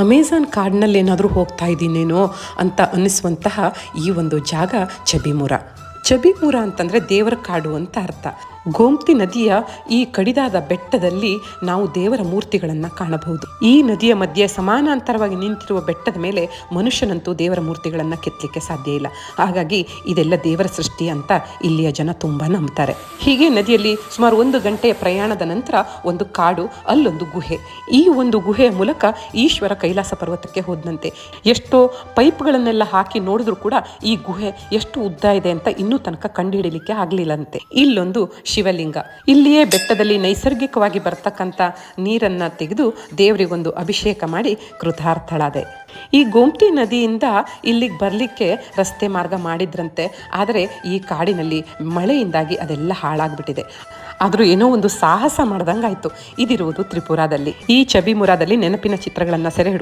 Amazon ಕಾಡಿನಲ್ಲಿ ಏನಾದರೂ ಹೋಗ್ತಾ ಇದ್ದೀನೇನೋ ಅಂತ ಅನ್ನಿಸುವಂತಹ ಈ ಒಂದು ಜಾಗ ಚಬಿಮುರ. ಚಬಿಮುರ ಅಂತಂದರೆ ದೇವರ ಕಾಡು ಅಂತ ಅರ್ಥ. ಗೋಮತಿ ನದಿಯ ಈ ಕಡಿದಾದ ಬೆಟ್ಟದಲ್ಲಿ ನಾವು ದೇವರ ಮೂರ್ತಿಗಳನ್ನು ಕಾಣಬಹುದು. ಈ ನದಿಯ ಮಧ್ಯೆ ಸಮಾನಾಂತರವಾಗಿ ನಿಂತಿರುವ ಬೆಟ್ಟದ ಮೇಲೆ ಮನುಷ್ಯನಂತೂ ದೇವರ ಮೂರ್ತಿಗಳನ್ನು ಕೆತ್ತಲಿಕ್ಕೆ ಸಾಧ್ಯ ಇಲ್ಲ. ಹಾಗಾಗಿ ಇದೆಲ್ಲ ದೇವರ ಸೃಷ್ಟಿ ಅಂತ ಇಲ್ಲಿಯ ಜನ ತುಂಬ ನಂಬ್ತಾರೆ. ಹೀಗೆ ನದಿಯಲ್ಲಿ ಸುಮಾರು 1 ಗಂಟೆಯ ಪ್ರಯಾಣದ ನಂತರ ಒಂದು ಕಾಡು, ಅಲ್ಲೊಂದು ಗುಹೆ. ಈ ಒಂದು ಗುಹೆಯ ಮೂಲಕ ಈಶ್ವರ ಕೈಲಾಸ ಪರ್ವತಕ್ಕೆ ಹೋದಂತೆ. ಎಷ್ಟೋ ಪೈಪ್ಗಳನ್ನೆಲ್ಲ ಹಾಕಿ ನೋಡಿದ್ರು ಕೂಡ ಈ ಗುಹೆ ಎಷ್ಟು ಉದ್ದ ಇದೆ ಅಂತ ಇನ್ನೂ ತನಕ ಕಂಡುಹಿಡಿಯಲಿಕ್ಕೆ ಆಗಲಿಲ್ಲಂತೆ. ಇಲ್ಲೊಂದು ಶಿವಲಿಂಗ. ಇಲ್ಲಿಯೇ ಬೆಟ್ಟದಲ್ಲಿ ನೈಸರ್ಗಿಕವಾಗಿ ಬರ್ತಕ್ಕಂಥ ನೀರನ್ನು ತೆಗೆದು ದೇವರಿಗೊಂದು ಅಭಿಷೇಕ ಮಾಡಿ ಕೃತಾರ್ಥಳಾದೆ. ಈ ಗೋಮತಿ ನದಿಯಿಂದ ಇಲ್ಲಿಗೆ ಬರಲಿಕ್ಕೆ ರಸ್ತೆ ಮಾರ್ಗ ಮಾಡಿದ್ರಂತೆ. ಆದರೆ ಈ ಕಾಡಿನಲ್ಲಿ ಮಳೆಯಿಂದಾಗಿ ಅದೆಲ್ಲ ಹಾಳಾಗ್ಬಿಟ್ಟಿದೆ. ಆದರೂ ಏನೋ ಒಂದು ಸಾಹಸ ಮಾಡ್ದಂಗಾಯ್ತು. ಇದಿರುವುದು ತ್ರಿಪುರಾದಲ್ಲಿ. ಈ ಚಬಿಮುರಾದಲ್ಲಿ ನೆನಪಿನ ಚಿತ್ರಗಳನ್ನು ಸೆರೆ ಹಿಡ್ಕೊಂಡು